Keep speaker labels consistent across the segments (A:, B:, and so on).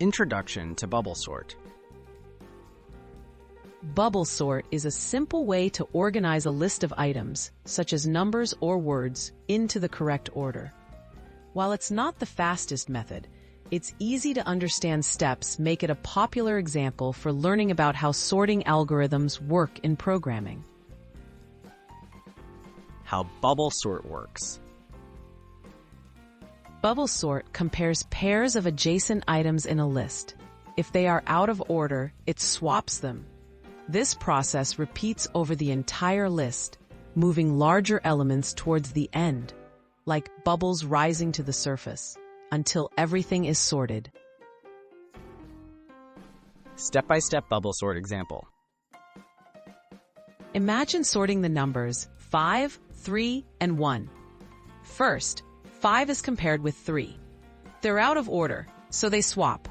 A: Introduction to bubble sort.
B: Bubble sort is a simple way to organize a list of items, such as numbers or words, into the correct order. While it's not the fastest method, its easy to understand steps make it a popular example for learning about how sorting algorithms work in programming.
A: How bubble sort works.
B: Bubble sort compares pairs of adjacent items in a list. If they are out of order, it swaps them. This process repeats over the entire list, moving larger elements towards the end, like bubbles rising to the surface, until everything is sorted.
A: Step-by-step bubble sort example.
B: Imagine sorting the numbers 5, 3, and 1. First, 5 is compared with 3. They're out of order, so they swap.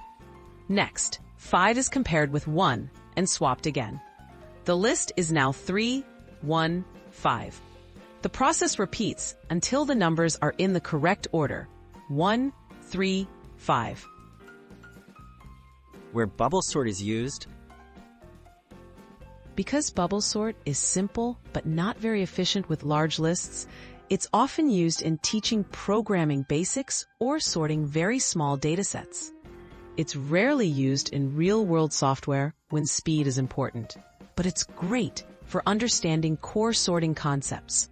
B: Next, 5 is compared with 1 and swapped again. The list is now 3, 1, 5. The process repeats until the numbers are in the correct order, 1, 3, 5.
A: Where bubble sort is used.
B: Because bubble sort is simple but not very efficient with large lists, it's often used in teaching programming basics or sorting very small datasets. It's rarely used in real-world software when speed is important, but it's great for understanding core sorting concepts.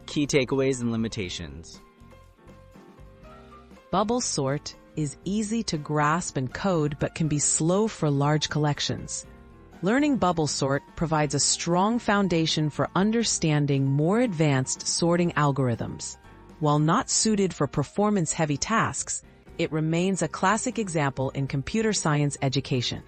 A: Key takeaways and limitations.
B: Bubble sort is easy to grasp and code but can be slow for large collections. Learning bubble sort provides a strong foundation for understanding more advanced sorting algorithms. While not suited for performance-heavy tasks, it remains a classic example in computer science education.